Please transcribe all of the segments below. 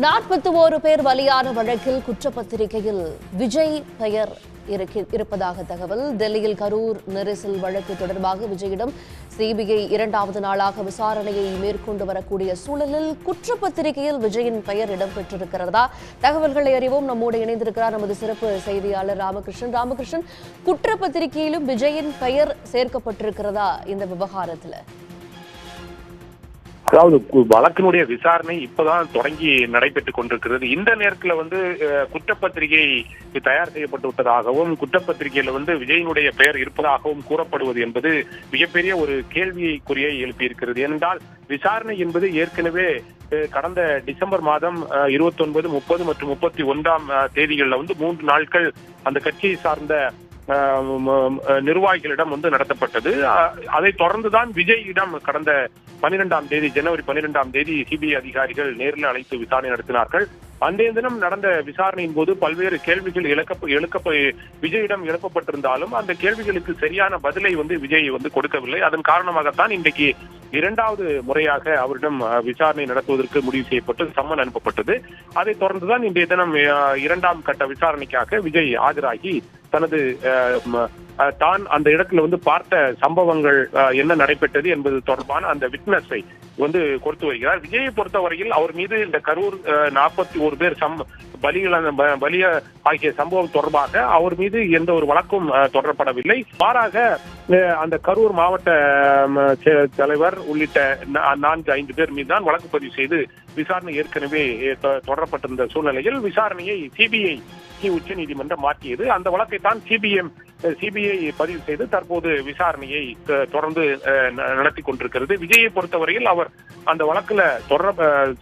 41 பேர் பலியான வழக்கில் குற்றப்பத்திரிகையில் விஜய் பெயர் இருப்பதாக தகவல். டெல்லியில் கரூர் நெரிசல் வழக்கு தொடர்பாக விஜயிடம் சிபிஐ 2வது நாளாக விசாரணையை மேற்கொண்டு வரக்கூடிய சூழலில் குற்றப்பத்திரிகையில் விஜயின் பெயர் இடம்பெற்றிருக்கிறதா? தகவல்களை அறிவோம். நம்மோடு இணைந்திருக்கிறார் நமது சிறப்பு செய்தியாளர் ராமகிருஷ்ணன். குற்றப்பத்திரிகையிலும் விஜயின் பெயர் சேர்க்கப்பட்டிருக்கிறதா இந்த விவகாரத்துல? அதாவது வழக்கினுடைய விசாரணை இப்பதான் தொடங்கி நடைபெற்றுக் கொண்டிருக்கிறது. இந்த நேரத்தில் குற்றப்பத்திரிகை தயார் செய்யப்பட்டு விட்டதாகவும் குற்றப்பத்திரிகையில விஜயினுடைய பெயர் இருப்பதாகவும் கூறப்படுவது என்பது மிகப்பெரிய ஒரு கேள்விக்குறியை எழுப்பியிருக்கிறது. ஏனென்றால் விசாரணை என்பது ஏற்கனவே கடந்த டிசம்பர் மாதம் 29, 30 மற்றும் 31ஆம் தேதிகளில் 3 நாட்கள் அந்த கட்சியை சார்ந்த நிர்வாகிகளிடம் நடத்தப்பட்டது. அதை தொடர்ந்துதான் விஜயிடம் கடந்த 12ஆம் தேதி, ஜனவரி 12ஆம் தேதி சிபிஐ அதிகாரிகள் நேரில் அழைத்து விசாரணை நடத்தினார்கள். அன்றைய தினம் நடந்த விசாரணையின் போது பல்வேறு கேள்விகள் விஜயிடம் எழுப்பப்பட்டிருந்தாலும் அந்த கேள்விகளுக்கு சரியான பதிலை விஜய் கொடுக்கவில்லை. அதன் காரணமாகத்தான் இன்றைக்கு 2வது முறையாக அவரிடம் விசாரணை நடத்துவதற்கு முடிவு செய்யப்பட்டு சம்மன் அனுப்பப்பட்டது. அதை தொடர்ந்துதான் இன்றைய தினம் 2ஆம் கட்ட விசாரணைக்காக விஜய் ஆஜராகி தனது தான் அந்த இடத்துல பார்த்த சம்பவங்கள் என்ன நடைபெற்றது என்பது தொடர்பான அந்த விட்னஸை கொடுத்து வருகிறார். விஜயை பொறுத்தவரையில் அவர் மீது இந்த கரூர் 41 பேர் பலிய ஆகிய சம்பவம் தொடர்பாக அவர் மீது எந்த ஒரு வழக்கும் தொடரப்படவில்லை. மாறாக அந்த கரூர் மாவட்ட தலைவர் உள்ளிட்ட 4-5 பேர் மீது தான் வழக்கு பதிவு செய்து விசாரணை ஏற்கனவே தொடரப்பட்டிருந்த சூழ்நிலையில் விசாரணையை சிபிஐ உச்ச நீதிமன்றம் மாற்றியது. அந்த வழக்கை தான் சிபிஐ பதிவு செய்து தற்போது விசாரணையை தொடர்ந்து நடத்தி கொண்டிருக்கிறது. விஜயை பொறுத்தவரையில் அவர் அந்த வழக்குல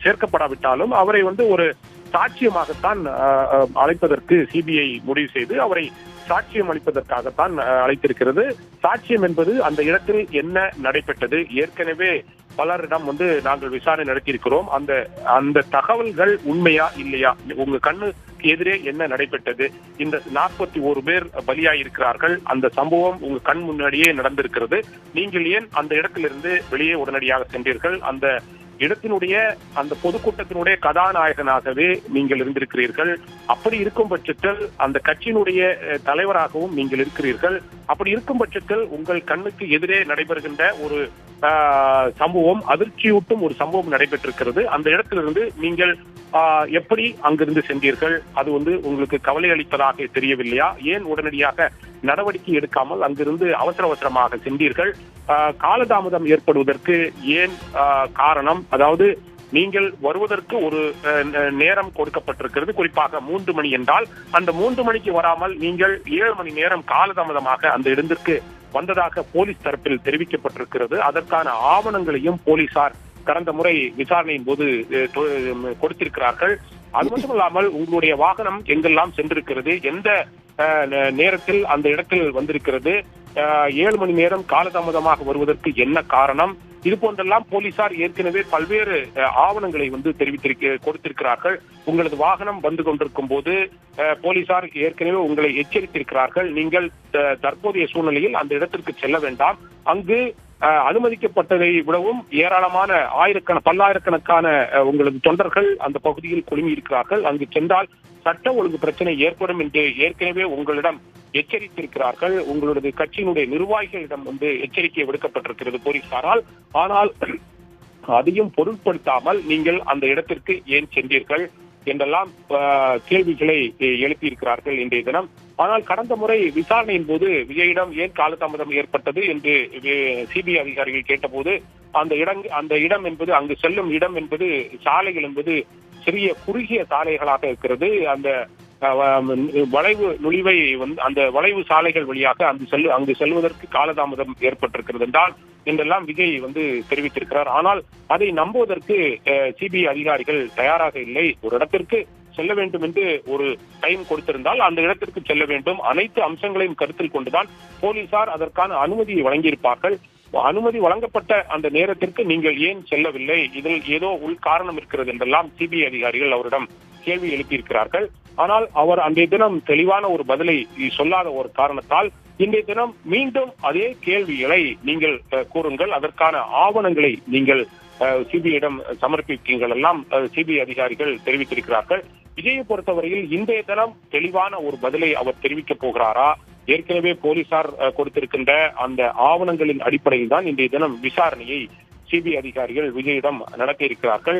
சேர்க்கப்படாவிட்டாலும் அவரை ஒரு சாட்சியமாகத்தான் அழைப்பதற்கு சிபிஐ முடிவு செய்து அவரை சாட்சியம் அளிப்பதற்காகத்தான் அழைத்திருக்கிறது. சாட்சியம் என்பது அந்த இடத்தில் என்ன நடைபெற்றது, ஏற்கனவே பலரிடம் நாங்கள் விசாரணை நடத்தியிருக்கிறோம், அந்த தகவல்கள் உண்மையா இல்லையா, உங்க கண்ணுக்கு எதிரே என்ன நடைபெற்றது, இந்த 41 பேர் பலியாயிருக்கிறார்கள், அந்த சம்பவம் உங்க கண் முன்னாடியே நடந்திருக்கிறது, நீங்கள் ஏன் அந்த இடத்திலிருந்து வெளியே உடனடியாக சென்றீர்கள், அந்த இடத்தினுடைய அந்த பொதுக்கூட்டத்தினுடைய கதாநாயகனாகவே நீங்கள் இருந்திருக்கிறீர்கள், அப்படி இருக்கும் பட்சத்தில் அந்த கட்சியினுடைய தலைவராகவும் நீங்கள் இருக்கிறீர்கள், அப்படி இருக்கும் பட்சத்தில் உங்கள் கண்ணுக்கு எதிரே நடைபெறுகின்ற ஒரு சம்பவம், அதிர்ச்சியூட்டும் ஒரு சம்பவம் நடைபெற்றிருக்கிறது, அந்த இடத்திலிருந்து நீங்கள் எப்படி அங்கிருந்து சென்றீர்கள், அது உங்களுக்கு கவலை அளிப்பதாக தெரியவில்லையா, ஏன் உடனடியாக நடவடிக்கை எடுக்காமல் அங்கிருந்து அவசரமாக சென்றீர்கள், காலதாமதம் ஏற்படுவதற்கு ஏன் காரணம், அதாவது நீங்கள் வருவதற்கு ஒரு நேரம் கொடுக்கப்பட்டிருக்கிறது, குறிப்பாக 3 மணி என்றால் அந்த 3 மணிக்கு வராமல் நீங்கள் 7 மணி நேரம் காலதாமதமாக அந்த இடத்திற்கு வந்ததாக போலீஸ் தரப்பில் தெரிவிக்கப்பட்டிருக்கிறது. அதற்கான ஆவணங்களையும் போலீசார் கடந்த முறை விசாரணையின் போது கொடுத்திருக்கிறார்கள். அது மட்டுமல்லாமல் உங்களுடைய வாகனம் எங்கெல்லாம் சென்றிருக்கிறது, எந்த நேரத்தில் அந்த இடத்தில் வந்திருக்கிறது, 7 மணி நேரம் காலதாமதமாக வருவதற்கு என்ன காரணம், இது போன்றெல்லாம் போலீசார் ஏற்கனவே பல்வேறு ஆவணங்களை கொடுத்திருக்கிறார்கள். உங்களது வாகனம் வந்து கொண்டிருக்கும் போது போலீசார் ஏற்கனவே உங்களை எச்சரித்திருக்கிறார்கள், நீங்கள் தற்போதைய சூழ்நிலையில் அந்த இடத்திற்கு செல்ல வேண்டாம், அங்கு அனுமதிக்கப்பட்டதை விடவும் ஏராளமான பல்லாயிரக்கணக்கான உங்களது தொண்டர்கள் அந்த பகுதியில் குழுமி இருக்கிறார்கள், அங்கு சென்றால் சட்ட ஒழுங்கு பிரச்சனை ஏற்படும் என்று ஏற்கனவே உங்களிடம் எச்சரித்திருக்கிறார்கள், உங்களது கட்சியினுடைய நிர்வாகிகளிடம் எச்சரிக்கை விடுக்கப்பட்டிருக்கிறது போலீசாரால். ஆனால் அதையும் பொருட்படுத்தாமல் நீங்கள் அந்த இடத்திற்கு ஏன் சென்றீர்கள் என்றெல்லாம் கேள்விகளை எழுப்பியிருக்கிறார்கள் இன்றைய தினம். ஆனால் கடந்த முறை விசாரணையின் போது விஜயிடம் ஏன் காலதாமதம் ஏற்பட்டது என்று சிபிஐ அதிகாரிகள் கேட்டபோது அந்த இடம் என்பது, அங்கு செல்லும் இடம் என்பது, சாலைகள் என்பது சிறிய குறுகிய சாலைகளாக இருக்கிறது, அந்த வளைவு நுழைவை அந்த வளைவு சாலைகள் வழியாக அங்கு செல்வதற்கு காலதாமதம் ஏற்பட்டிருக்கிறது என்றெல்லாம் விஜய் தெரிவித்திருக்கிறார். ஆனால் அதை நம்புவதற்கு சிபிஐ அதிகாரிகள் தயாராக இல்லை. ஒரு இடத்திற்கு செல்ல வேண்டும் என்று ஒரு டைம் கொடுத்திருந்தால் அந்த இடத்திற்கு செல்ல வேண்டும், அனைத்து அம்சங்களையும் கருத்தில் கொண்டுதான் போலீசார் அதற்கான அனுமதியை வழங்கியிருப்பார்கள். அனுமதி வழங்கப்பட்ட அந்த நேரத்திற்கு நீங்கள் ஏன் செல்லவில்லை, இதில் ஏதோ உள் காரணம் இருக்கிறது என்றெல்லாம் சிபிஐ அதிகாரிகள் அவரிடம் கேள்வி எழுப்பியிருக்கிறார்கள். ஆனால் அவர் அன்றைய தினம் தெளிவான ஒரு பதிலை சொல்லாத ஒரு காரணத்தால் இன்றைய தினம் மீண்டும் அதே கேள்விகளை நீங்கள் கூறுங்கள், அதற்கான ஆவணங்களை நீங்கள் சிபிஐயிடம் சமர்ப்பிப்பீங்கள் எல்லாம் சிபிஐ அதிகாரிகள் தெரிவித்திருக்கிறார்கள். விஜயை பொறுத்தவரையில் இன்றைய தினம் தெளிவான ஒரு பதிலை அவர் தெரிவிக்கப் போகிறாரா? ஏற்கனவே போலீசார் கொடுத்திருக்கின்ற அந்த ஆவணங்களின் அடிப்படையில் தான் இன்றைய தினம் விசாரணையை சிபிஐ அதிகாரிகள் விஜயிடம் நடத்த இருக்கிறார்கள்.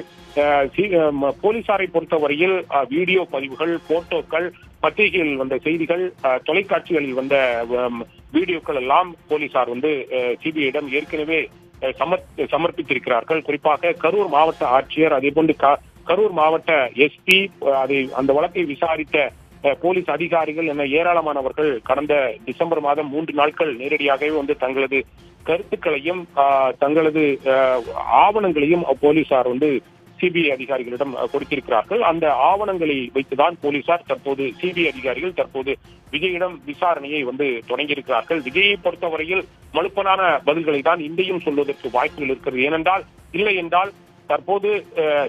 போலீசாரை பொறுத்தவரையில் வீடியோ பதிவுகள், போட்டோக்கள், பத்திரிகைகளில் வந்த செய்திகள், தொலைக்காட்சிகளில் வந்த வீடியோக்கள் எல்லாம் போலீசார் சிபிஐயிடம் ஏற்கனவே சமர்ப்பித்திருக்கிறார்கள். குறிப்பாக கரூர் மாவட்ட ஆட்சியர், அதே போன்று கரூர் மாவட்ட எஸ்பி, அந்த வழக்கை விசாரித்த போலீஸ் அதிகாரிகள் என ஏராளமானவர்கள் கடந்த டிசம்பர் மாதம் 3 நாட்கள் நேரடியாகவே தங்களது கருத்துக்களையும் தங்களது ஆவணங்களையும் போலீசார் சிபிஐ அதிகாரிகளிடம் கொடுத்திருக்கிறார்கள். அந்த ஆவணங்களை வைத்துதான் போலீசார் சிபிஐ அதிகாரிகள் தற்போது விஜயிடம் விசாரணையை தொடங்கியிருக்கிறார்கள். விஜயை பொறுத்தவரையில் மலுப்பனான பதில்களை தான் இன்றையும் சொல்வதற்கு வாய்ப்புகள் இருக்கிறது. ஏனென்றால் இல்லை என்றால் தற்போது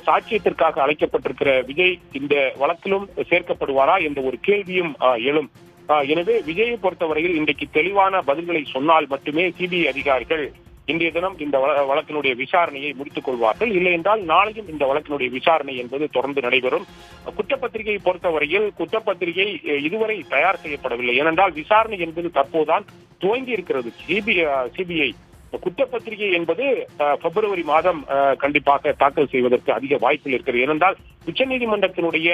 சாட்சியத்திற்காக அழைக்கப்பட்டிருக்கிற விஜய் இந்த வழக்கிலும் சேர்க்கப்படுவாரா என்ற ஒரு கேள்வியும் எழும். எனவே விஜயை பொறுத்தவரையில் இன்றைக்கு தெளிவான பதில்களை சொன்னால் மட்டுமே சிபிஐ அதிகாரிகள் இன்றைய தினம் இந்த வழக்கினுடைய விசாரணையை முடித்துக் கொள்வார்கள். இல்லை என்றால் நாளையும் இந்த வழக்கினுடைய விசாரணை என்பது தொடர்ந்து நடைபெறும். குற்றப்பத்திரிகையை பொறுத்தவரையில் குற்றப்பத்திரிகை இதுவரை தயார் செய்யப்படவில்லை. ஏனென்றால் விசாரணை என்பது தற்போதுதான் துவங்கி இருக்கிறது. சிபிஐ குற்றப்பத்திரிகை என்பது பிப்ரவரி மாதம் கண்டிப்பாக தாக்கல் செய்வதற்கு அதிக வாய்ப்புகள் இருக்கிறது. ஏனென்றால் உச்சநீதிமன்றத்தினுடைய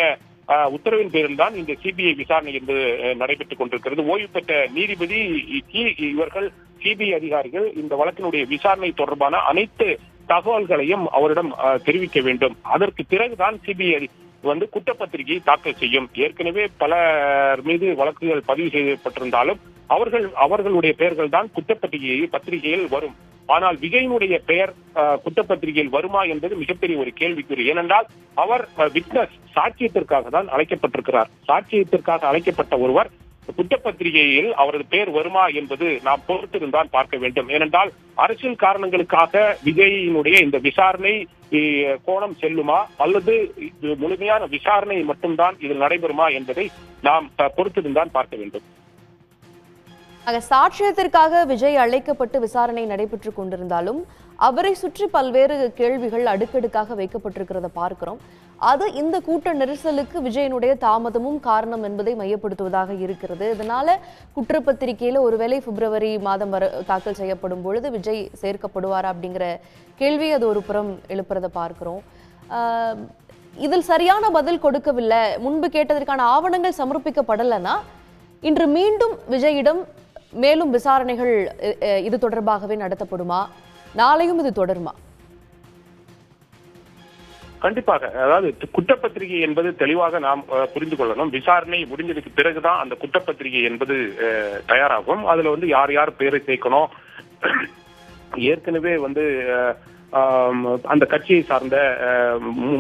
உத்தரவின் பேரில் தான் இந்த சிபிஐ விசாரணை என்பது நடைபெற்றுக் கொண்டிருக்கிறது. ஓய்வு பெற்ற நீதிபதி இவர்கள் சிபிஐ அதிகாரிகள் இந்த வழக்கினுடைய விசாரணை தொடர்பான அனைத்து தகவல்களையும் அவரிடம் தெரிவிக்க வேண்டும். அதற்கு பிறகுதான் சிபிஐ குற்றப்பத்திரிகையை தாக்கல் செய்யும். ஏற்கனவே பலர் மீது வழக்குகள் பதிவு செய்யப்பட்டிருந்தாலும் அவர்களுடைய பெயர்கள் தான் பத்திரிகையில் வரும். ஆனால் விஜயினுடைய பெயர் குற்றப்பத்திரிகையில் வருமா என்பது மிகப்பெரிய ஒரு கேள்விக்குறி. ஏனென்றால் அவர் விட்னஸ், சாட்சியத்திற்காக தான் அழைக்கப்பட்டிருக்கிறார். சாட்சியத்திற்காக அழைக்கப்பட்ட ஒருவர் குற்றப்பத்திரிகையில் அவரது பெயர் வருமா என்பது நாம் பொறுத்திருந்தான் பார்க்க வேண்டும். ஏனென்றால் அரசியல் காரணங்களுக்காக விஜயினுடைய இந்த விசாரணை கோணம் செல்லுமா அல்லது முழுமையான விசாரணை மட்டும்தான் இதில் நடைபெறுமா என்பதை நாம் பொறுத்திருந்தான் பார்க்க வேண்டும். சாட்சியத்திற்காக விஜய் அழைக்கப்பட்டு விசாரணை நடைபெற்றுக் கொண்டிருந்தாலும் அவரை சுற்றி பல்வேறு கேள்விகள் அடுக்கடுக்காக வைக்கப்பட்டிருக்கிறத பார்க்கிறோம். அது இந்த கூட்ட நெரிசலுக்கு விஜயனுடைய தாமதமும் காரணம் என்பதை மையப்படுத்துவதாக இருக்கிறது. இதனால குற்றப்பத்திரிகையில ஒருவேளை பிப்ரவரி மாதம் தாக்கல் செய்யப்படும் பொழுது விஜய் சேர்க்கப்படுவாரா அப்படிங்கிற கேள்வி அது ஒரு புறம் எழுப்புறத பார்க்கிறோம். இதில் சரியான பதில் கொடுக்கவில்லை, முன்பு கேட்டதற்கான ஆவணங்கள் சமர்ப்பிக்கப்படலைன்னா இன்று மீண்டும் விஜயிடம் மேலும் விசாரணைகள் இது தொடர்பாகவே நடத்தப்படுமா? நாளையும் இது தொடருமா? கண்டிப்பாக. அதாவது குற்றப்பத்திரிகை என்பது தெளிவாக நாம் புரிந்து கொள்ளணும். விசாரணை முடிஞ்சதுக்கு பிறகுதான் அந்த குற்றப்பத்திரிகை என்பது தயாராகும். அதுல யார் யார் பேரை சேர்க்கணும், ஏற்கனவே அந்த கட்சியை சார்ந்த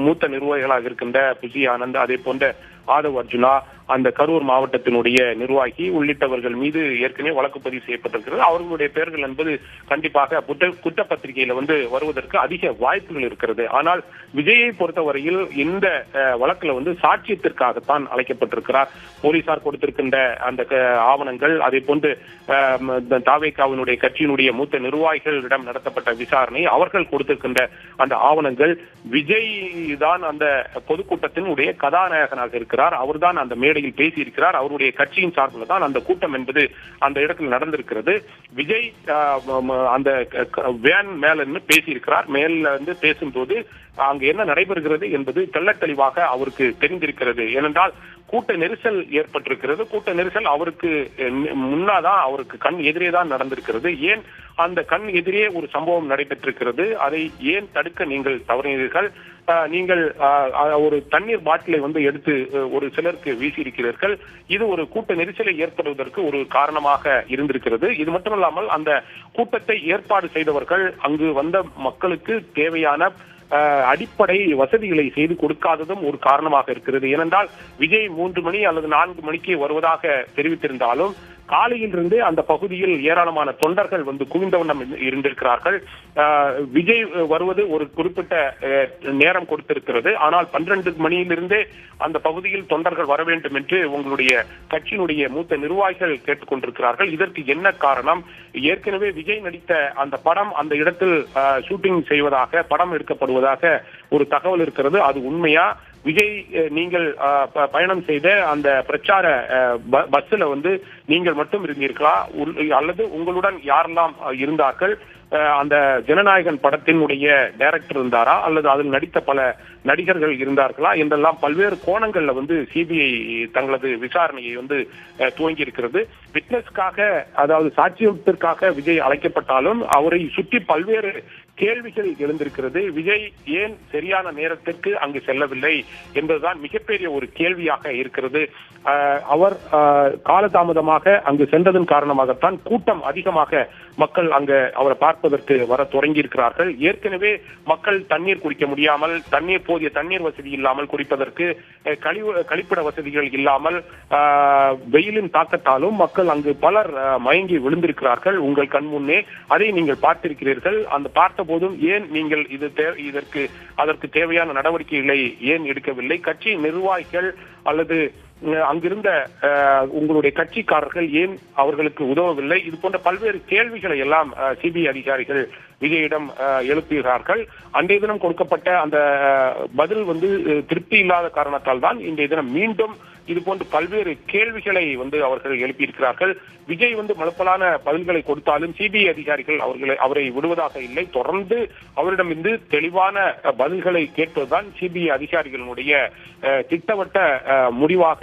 மூத்த நிர்வாகிகளாக இருக்கின்ற புசி ஆனந்த், அதே போன்ற ஆதவ் அர்ஜுனா, அந்த கரூர் மாவட்டத்தினுடைய நிர்வாகி உள்ளிட்டவர்கள் மீது ஏற்கனவே வழக்கு பதிவு செய்யப்பட்டிருக்கிறது. அவர்களுடைய பெயர்கள் என்பது கண்டிப்பாக குற்றப்பத்திரிகையில வருவதற்கு அதிக வாய்ப்புகள் இருக்கிறது. ஆனால் விஜயை பொறுத்தவரையில் இந்த வழக்குல சாட்சியத்திற்காகத்தான் அழைக்கப்பட்டிருக்கிறார். போலீசார் கொடுத்திருக்கின்ற அந்த ஆவணங்கள், அதே போன்று தாவேகாவினுடைய கட்சியினுடைய மூத்த நிர்வாகிகளிடம் நடத்தப்பட்ட விசாரணை, அவர்கள் கொடுத்திருக்கின்ற அந்த ஆவணங்கள், விஜய் தான் அந்த பொதுக்கூட்டத்தினுடைய கதாநாயகனாக இருக்கிறார். அவர்தான் அந்த மேடையில் பேசியிருக்கிறார். அவருடைய கட்சியின் சார்பில் தான் அந்த கூட்டம் என்பது அந்த இடத்தில் நடந்திருக்கிறது. விஜய் அந்த வேன் மேல பேசியிருக்கிறார். மேல பேசும்போது அங்கு என்ன நடைபெறுகிறது என்பது தெள்ளத் தெளிவாக அவருக்கு தெரிந்திருக்கிறது. ஏனென்றால் கூட்ட நெரிசல் ஏற்பட்டிருக்கிறது. கூட்ட நெரிசல் அவருக்கு முன்னாதான், அவருக்கு கண் எதிரே தான் நடந்திருக்கிறது. ஏன் அந்த கண் எதிரே ஒரு சம்பவம் நடைபெற்றிருக்கிறது, அதை ஏன் தடுக்க நீங்கள் தவறினீர்கள்? நீங்கள் ஒரு தண்ணீர் பாட்டிலை எடுத்து ஒரு சிலருக்கு வீசியிருக்கிறீர்கள். இது ஒரு கூட்ட நெரிசலை ஏற்படுவதற்கு ஒரு காரணமாக இருந்திருக்கிறது. இது மட்டுமல்லாமல் அந்த கூட்டத்தை ஏற்பாடு செய்தவர்கள் அங்கு வந்த மக்களுக்கு தேவையான அடிப்படை வசதிகளை செய்து கொடுக்காததும் ஒரு காரணமாக இருக்கிறது. ஏனென்றால் விஜய் 3 மணி அல்லது 4 மணிக்கு வருவதாக தெரிவித்திருந்தாலும் காலையிலிருந்து அந்த பகுதியில் ஏராளமான தொண்டர்கள் வந்து குவிந்த வண்ணம் இருந்திருக்கிறார்கள். விஜய் வருவது ஒரு குறிப்பிட்ட நேரம் கொடுத்திருக்கிறது. ஆனால் 12 மணியிலிருந்தே அந்த பகுதியில் தொண்டர்கள் வர வேண்டும் என்று உங்களுடைய கட்சியினுடைய மூத்த நிர்வாகிகள் கேட்டுக் கொண்டிருக்கிறார்கள். இதற்கு என்ன காரணம்? ஏற்கனவே விஜய் நடித்த அந்த படம் அந்த இடத்தில் ஷூட்டிங் செய்வதாக, படம் எடுக்கப்படுவதாக ஒரு தகவல் இருக்கிறது. அது உண்மையா? விஜய் நீங்கள் பயணம் செய்த அந்த பிரச்சார பஸ்ல வந்து நீங்கள் மட்டும் இருந்தீர்களா, அல்லது உங்களுடன் யாரெல்லாம் இருந்தார்கள்? அந்த ஜனநாயகன் படத்தினுடைய டைரக்டர் இருந்தாரா, அல்லது அதில் நடித்த பல நடிகர்கள் இருந்தார்களா என்றெல்லாம் பல்வேறு கோணங்கள்ல வந்து சிபிஐ தங்களது விசாரணையை வந்து துவங்கி இருக்கிறது. விட்னஸ்க்காக, அதாவது சாட்சியத்திற்காக விஜய் அழைக்கப்பட்டாலும் அவரை சுற்றி பல்வேறு கேள்விகள் எழுந்திருக்கிறது. விஜய் ஏன் சரியான நேரத்திற்கு அங்கு செல்லவில்லை என்பதுதான் மிகப்பெரிய ஒரு கேள்வியாக இருக்கிறது. அவர் காலதாமதமாக அங்கு சென்றதன் காரணமாகத்தான் கூட்டம் அதிகமாக மக்கள் அங்கு அவரை பார்ப்பதற்கு வர தொடங்கி இருக்கிறார்கள். ஏற்கனவே மக்கள் தண்ணீர் குடிக்க முடியாமல், போதிய தண்ணீர் வசதி இல்லாமல், குடிப்பதற்கு கழிப்பிட வசதிகள் இல்லாமல், வெயிலின் தாக்கத்தாலும் மக்கள் அங்கு பலர் மயங்கி விழுந்திருக்கிறார்கள். உங்கள் கண் முன்னே அதை நீங்கள் பார்த்திருக்கிறீர்கள். அந்த பார்த்த போதும் ஏன் நீங்கள் அதற்கு தேவையான நடவடிக்கைகளை ஏன் எடுக்கவில்லை? கட்சி நிர்வாகிகள் அல்லது அங்கிருந்த உங்களுடைய கட்சிக்காரர்கள் ஏன் அவர்களுக்கு உதவவில்லை? இது போன்ற பல்வேறு கேள்விகளை எல்லாம் சிபிஐ அதிகாரிகள் விஜயிடம் எழுப்புகிறார்கள். அன்றைய தினம் கொடுக்கப்பட்ட அந்த பதில் வந்து திருப்தி இல்லாத காரணத்தால் தான் இன்றைய தினம் மீண்டும் இது போன்ற பல்வேறு கேள்விகளை வந்து அவர்கள் எழுப்பியிருக்கிறார்கள். விஜய் வந்து மலுப்பலான பதில்களை கொடுத்தாலும் சிபிஐ அதிகாரிகள் அவரை விடுவதாக இல்லை. தொடர்ந்து அவரிடமிருந்து தெளிவான பதில்களை கேட்பதுதான் சிபிஐ அதிகாரிகளுடைய திட்டவட்ட முடிவாக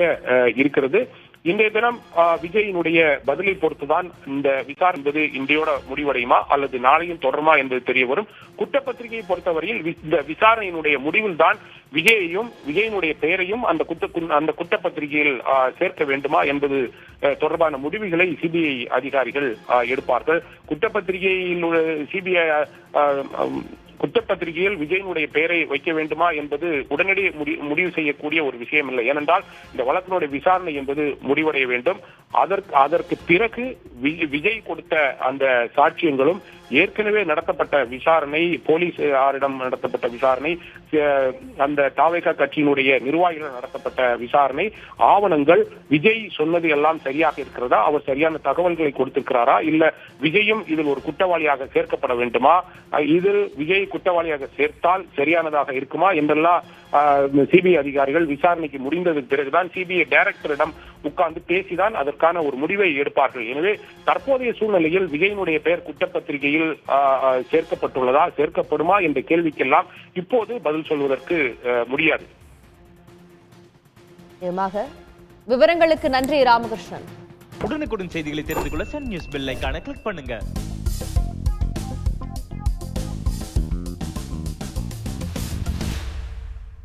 இருக்கிறது. இன்றைய தினம் விஜயினுடைய பதிலை பொறுத்துதான் இந்த விசாரணை என்பது இன்றையோட முடிவடையுமா அல்லது நாளையும் தொடருமா என்பது தெரிய வரும். குற்றப்பத்திரிகையை பொறுத்தவரையில் இந்த விசாரணையினுடைய முடிவில் தான் விஜயினுடைய பெயரையும் அந்த குற்றப்பத்திரிகையில் சேர்க்க வேண்டுமா என்பது தொடர்பான முடிவுகளை சிபிஐ அதிகாரிகள் எடுப்பார்கள். குற்றப்பத்திரிகையில் விஜயனுடைய பெயரை வைக்க வேண்டுமா என்பது உடனடி முடிவு செய்யக்கூடிய ஒரு விஷயம் இல்லை. ஏனென்றால் இந்த வழக்கினுடைய விசாரணை என்பது முடிவடைய வேண்டும். அதற்கு பிறகு விஜய் கொடுத்த அந்த சாட்சியங்களும், ஏற்கனவே நடத்தப்பட்ட விசாரணை, போலீசாரிடம் நடத்தப்பட்ட விசாரணை, அந்த தாவேகா கட்சியினுடைய நிர்வாகிகள் நடத்தப்பட்ட விசாரணை, ஆவணங்கள், விஜய் சொன்னது எல்லாம் சரியாக இருக்கிறதா, அவர் சரியான தகவல்களை கொடுத்திருக்கிறாரா, இல்ல விஜயும் இதில் ஒரு குற்றவாளியாக சேர்க்கப்பட வேண்டுமா, இதில் விஜய் குற்றவாளியாக சேர்த்தால் சரியானதாக இருக்குமா என்றெல்லாம் சிபிஐ அதிகாரிகள் விசாரணைக்கு முடிந்ததற்கு பிறகுதான் சிபிஐ டைரக்டரிடம் உட்கார்ந்து பேசிதான் அதற்கான ஒரு முடிவை எடுப்பார்கள். எனவே தற்போதைய சூழ்நிலையில் விஜயனுடைய பெயர் குற்றப்பத்திரிகையில் சேர்க்கப்பட்டுள்ளதா, சேர்க்கப்படுமா என்ற கேள்விக்கெல்லாம் இப்போது பதில் சொல்வதற்கு முடியாது. விவரங்களுக்கு நன்றி ராமகிருஷ்ணன். உடனுக்குடன் செய்திகளை தெரிந்து கொள்ள சன் நியூஸ் பெல் ஐகானை கிளிக் பண்ணுங்க.